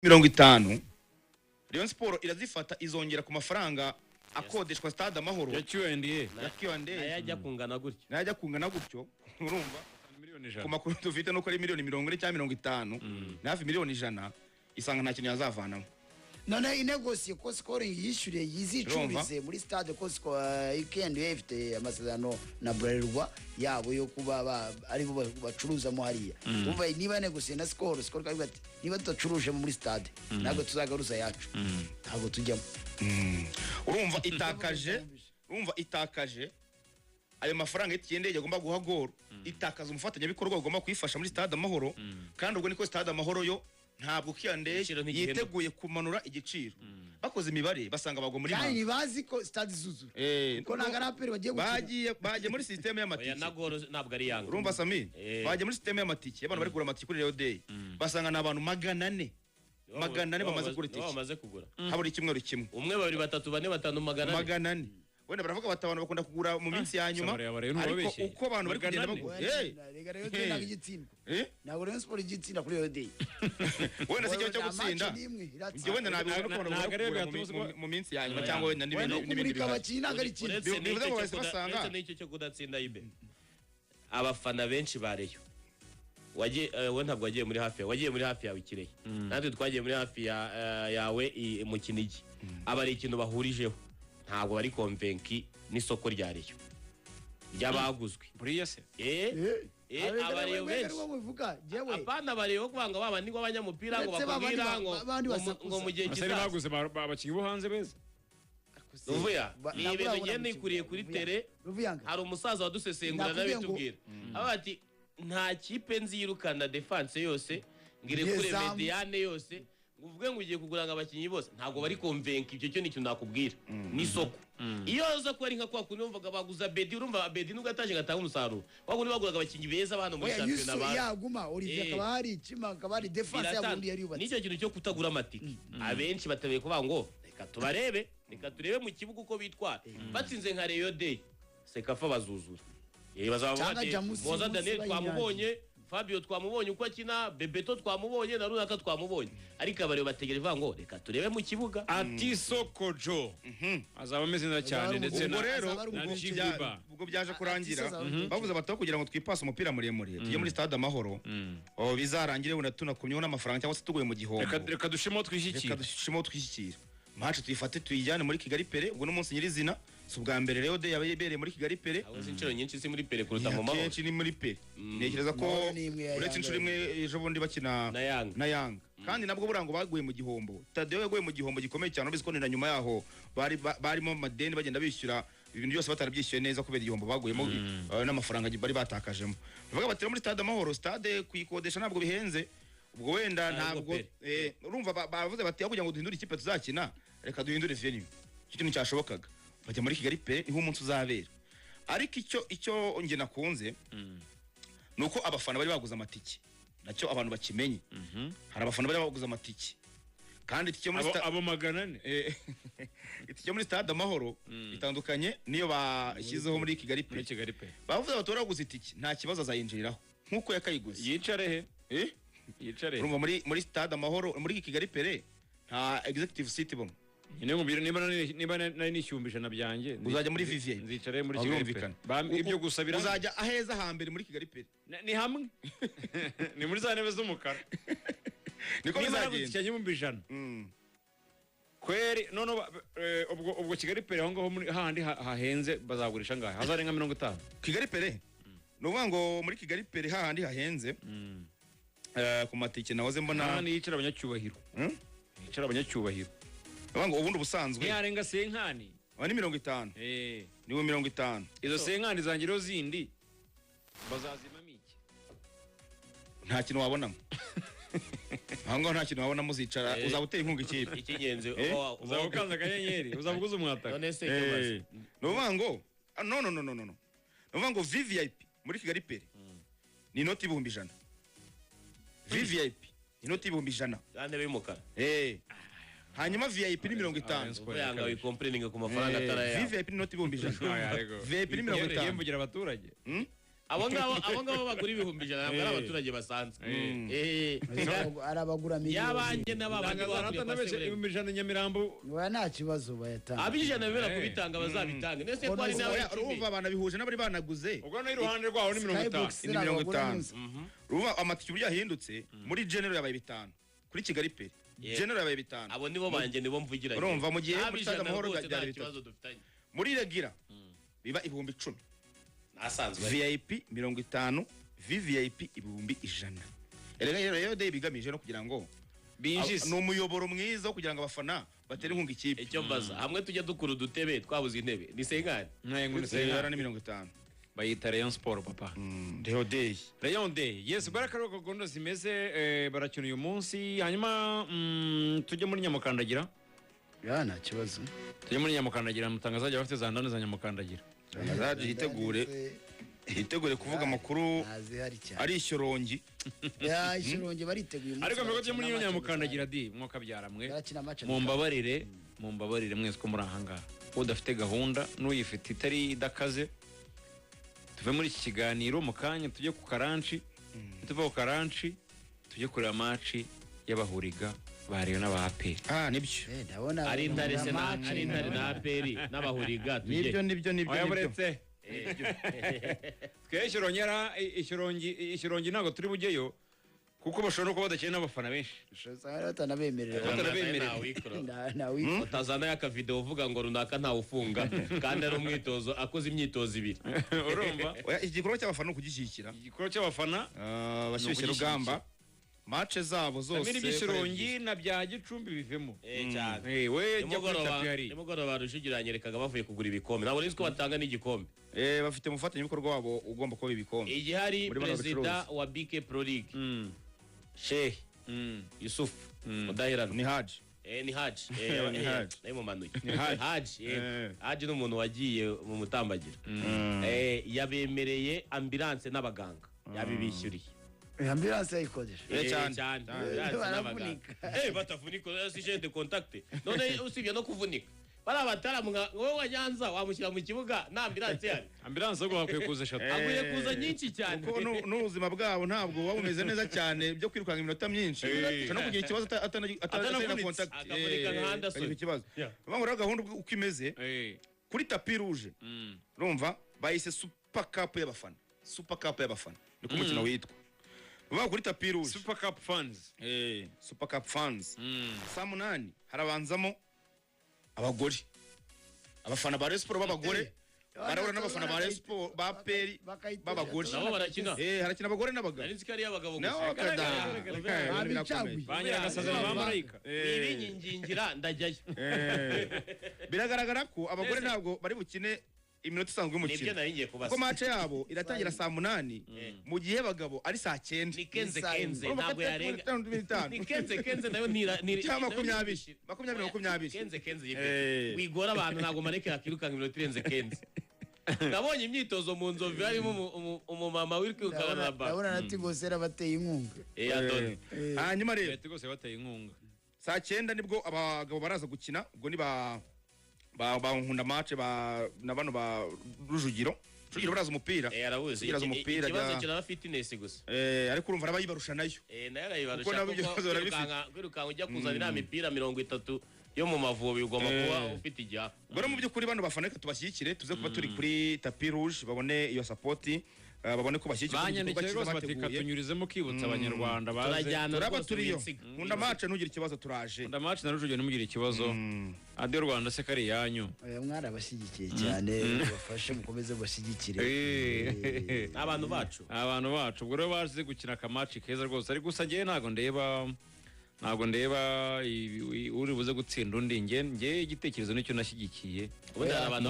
50 Rayon Sport irazifata izongera ku mafaranga akodeshwa Stade Amahoro ya Q&A ayajya kungana gutyo najya kungana gutyo urumva ku makuru dufite no ko ari miliyoni 40 cyangwa 50 nafi miliyoni 100 isanga nta kintu yazavanamo none inegosi ko scoring yishyuriye yizicurize muri stade ko weekend ifite amasezerano na Bralirwa yabo yo kuba ari bo bacuruzamo hariya umva niba negosi na score kavuga ati niba tutacuruje muri stade ntabwo tuzagaruza yacu ntabwo tujyamo urumva itakaje ayo mafaranga y'itiyende agomba guha goro itakaza umufatanyabikorwa ugomba kuyifasha muri Stade Amahoro kandi ubwo niko Stade Amahoro yo ntabwo kiyande yiteguye kumanura igiciro bakoze imibare basanga bagwa muri kandi bazi ko Stade zuzura ko nagaraperi bagiye muri systeme y'amatike oya ntabwo ari yanga urumva Sami bagiye muri systeme y'amatike abantu bari kugura amatike kuri Rayon Day basanga nabantu 400 bamaze kugura haburi icyumweru kimwe umwe babiri batatu bane batanu 400 wenda baravuga batanu bakunda kugura mu minsi ya nyuma ariko uko abantu bari kugenda bagura rega rero ntabwo igitsindwa ntabwo Rayon Sport igitsinda kuri Rayon Day wenda se cyo gutsinda ibyo wenda nabyo no kubona mu minsi ya nyuma cyangwa wenda n'ibindi kabakina ntabwo ari kintu bivuze ngo bose basanga n'icyo cyo kudatsinda ibe abafana benshi bareyo we ntabwo wagiye muri hafi yawe Kirehe natwe twagiye muri hafi yawe mu Kinigi aba ari ikintu bahurijeho ntabwo bari konvenki n'isoko rya Rayon ryabaguzwe buriya se abariyo benshi apana bariyo kwanga baba ndi abanyamupira ngo bakubwira ngo mu gihe kizaza baguze abakinyi bo hanze beza uvuya ni ibintu ngende ikuriye kuri tele hari umusaza wadusesengura nabitubwira abati nta kipe nzirukana defense yose ngire kure mediane yose uvuge ngo ugiye kugura abakinyi bose ntabwo bari konvenki ibyo cyo nicyo nakubwira n'isoko iyo zo ko ari nka kwa kuno mvuga baguza Bedi urumva Bedi nugatashe gatanga umusaruro wagundi baguraga abakinyi beza bano muri championnat ba yaguma Olivier kabari Chima kabari defense yabundi yari yubatse nicyo kintu cyo kutagura amatike abenshi batabeye kuvuga ngo reka turebe mu kibuga uko bitwara batsinze nka Rayon Day Sekafa bazuzura bazaba Moza Daniel twamubonye Fabio twamubonye uko akina Bebeto twamubonye na Runaka twamubonye ariko abariyo bategereje ngo reka turebe mu kibuga ati Sokojo azaba ameze neza cyane ndetse na rero ubwo byaje kurangira bavuze bataho kugira ngo twipase umupira muremure tujye muri Stade Amahoro bizarangire wenda tunakumyeho n'amafaranga cyangwa se tuguye mu gihombo reka dushimo twishyikira match tuyifate tuyijyane muri Kigali Pere ubwo n'umunsi nyirizina subwa mbere rero de yabereye muri Kigali Pere inshuro nyinshi si muri Pere kuruta mu Mahoro kenshi ni muri Pere nekereza ko uretse inshuro imwe ejo bundi bakina na Yanga kandi nabwo burango baguye mu gihombo Tadeo yaguye mu gihombo gikomeye cyane biziko na nyuma yaho barimo madeni bagenda bishyura ibintu byose batarabyishyuye neza kubera igihombo baguyemo n'amafaranga bari batakajemo bavuga bati muri Stade Amahoro stade kuyikodesha ntabwo bihenze ubwo wenda ntabwo urumva bavuze bati kugira ngo duhindure ikipe tuzakina reka duhindure venue ikintu cyashobokaga bajya muri Kigali Pere niho umunsi uzabera ariko icyo nge nakunze nuko abafana bari baguza amatike nacyo abantu bakimenye hari abafana bari baguza amatike kandi itike muri abo 400 itike muri Stade Amahoro itandukanye niyo bashyizeho muri Kigali Pere bavuze batora guza itike nta kibazo azayinjiriraho nkuko yakayiguze yicare yicare urumva muri Stade Amahoro muri Kigali Pere nta executive seat bomo niba nari nishyumbije na byanjye uzajya muri Vivier nzicare muri Kigali Pere ibyo gusabira uzajya aheza hambere muri Kigali Pere ni hamwe ni muri za ntebe z'umukara niko bizagenda mu bijana kweri none ubwo Kigali Pere aho ngaho handi hahenze bazagurisha ngahe hazarenga 50 Kigali Pere nuvuga ngo muri Kigali Pere hahandi hahenze ku matike nahoze mbona ni yicara abanyacyubahiro yicara abanyacyubahiro ngo ubundi busanzwe yarenga senkani ni 50 niwe 50 izo senkani zangiro zindi bazazimamo iki nta kintu wabonamo ahangaho nta kintu wabonamo uzicara uzaba uteye inkunga ikipe ikingenzi uzaba ukanza akanyenyeri uzavuguza umwataka none se kibazo nuvuga ngo no nuvuga ngo VVIP muri Kigali Pere ni inoti y'ibihumbi 100 VVIP inoti y'ibihumbi 100 yandebe y'umukara hanyuma VIP ni 50 yanga wicomplaining ku mafaranga ataraya VIP ni inoti y'ibihumbi 100 VIP ni 50 yembugira abaturage abo ngabo bagura ibihumbi 100 ntabwo ari abaturage basanzwe arabagura miliyoni yabanjye n'abandi ibihumbi 100 Nyamirambo nta kibazo bayatanga abijana bemera kubitanga bazabitanga nese ko ari nawe urumva abana bihuje n'abari banaguze ubwo no iruhande rwaho ni 50 urumva amatike uburyo yahindutse muri General yabaye 5 kuri Kigali Peri General yabaye 5 abo nibo banjye nibo mvugira urumva mu gihe muri Stade Amahoro byari ikibazo dufitanye muri Regira biba ibihumbi 10 asanzwe VIP 50 VVIP ibihumbi 100 rero day bigamije no kugira ngo binjise no umuyoboro mwiza wo kugira ngo abafana batere inkunga ikipe icyo mbaza hamwe tujya dukura udutebe twabuze intebe ni sengane ngo ni sengane ni 50 bayita Rayon Sport papa Rayon Day yes barakaro gondo zimeze barakina uyu munsi hanyuma tujye muri Nyamukandagira nta kibazo tujye muri Nyamukandagira mutangazaje bafite za ndane za Nyamukandagira hitegure kuvuga amakuru ari ishyorongi ishyorongi bariteguye ariko mbego tujye muri Nyamukandagira di mwaka byaramwe mumbabarire mwese ko muri ahangaha udafite gahunda n'uyifite itari idakaze tuve muri iki kiganiro mu kanya tujye ku Karanci tuve ku Karanci tujye kureba match y'abahuriga bariyo n'abaperi nibyo ari intare se ari intare na aperi n'abahuriga tujye nibyo ayaburetse tweshoronyera ishyorongi ntago turi bujyeyo kuko bashobora kuba badakeye n'abafana benshi batanabemerera utazana y'aka video uvuga ngo runaka ntawufunga kandi ari umwitozo akoze imyitozo ibiri urumva igikorwa cy'abafana no kugishyikira igikorwa cy'abafana bashyushye rugamba match zabo zose Amini bishirongi na bya Gicumbi bivemo cyane we jya kuri tapi yari nimugoroba rushigiranyerekaga bavuye kugura ibikombe nabo niziko batanga n'igikombe bafite mufatanye bikorwa wabo ugomba kuba ibikombe igihari president wa BK Pro League Sheikh Yusuf Mudahirano ni Haji ni Haji nayo mumanuye Haji n'umuntu wagiye mu mutambagira yabemereye ambulance n'abaganga yabibishyuriye ambulance yayikodeje cyane batavunika si de contact none usibye no kuvunika bara bataramwa wowe wanyanza wamushyira mu kibuga na ambulance yari ambulance go bakwiye kuza 3 aguye kuza nyinshi cyane kuko n'ubuzima bwabo ntabwo babumeze neza cyane byo kwirukanga iminota myinshi no kugira ikibazo atana contact akavunika nkanda so ikibazo bangura gahunda uko imeze kuri tapi rouge urumva bayise super cup y'abafana niko umukino witwa baba kuri tapi rouge super cup fans super cup fans saa 8 harabanzamo abagore abafana ba Sport b'abagore barabura n'abafana ba Sport ba Peri b'abagore nabo barakina harakina abagore n'abagabo ari nzikari y'abagabo gusa banyiragasazana ba Marayika ibinyingingira ndajyayo biragaragara ko abagore ntabwo bari bukine iminota isanzwe y'umukino kuko match yabo iratangira saa 8 mu gihe abagabo ari saa 9 ni kenze ntabwo yarenga ni kenze nayo ni 20 kenze wigora abantu ntabwo maneke yakirukanga iminota irenze kenze nabonye imyitozo mu nzovu harimo umumama wirukanga na ba ndabona nati gosera bateye inkunga hanyuma rero gose bateye inkunga saa 9 nibwo abagabo baraza gukina ubwo ni ba nkunda match na bano ba Rujugiro baraza umupira ikibazo kiraba fitness gusa ariko urumva arabayibarusha nayo nayo arayibarusha kwirukanka ujya kuzanira imipira 30 yo mu Mavubi ugomba kuba ufite ijya ubwo mu by'ukuri bano bafana tubashyikire tuze kuba turi kuri tapi rouge babone iyo support babone ko bashyikira banyandikiye rwose batikatunyurizemo kibutsa abanyarwanda baze turaba turiyo nkunda match ntugire ikibazo turaje nkunda match na Rujugiro nimugire ikibazo adiyo Rwanda se kari yanyu mwari abashyigikiye cyane bafashe mukomeze bashyigikire abantu bacu ubwo rero baje gukina akamaci keza rwose ari gusa ngiye ntago ndeba uri buze gutsinda undi ngiye igitekerezo nicyo nashyigikiye ubundi abantu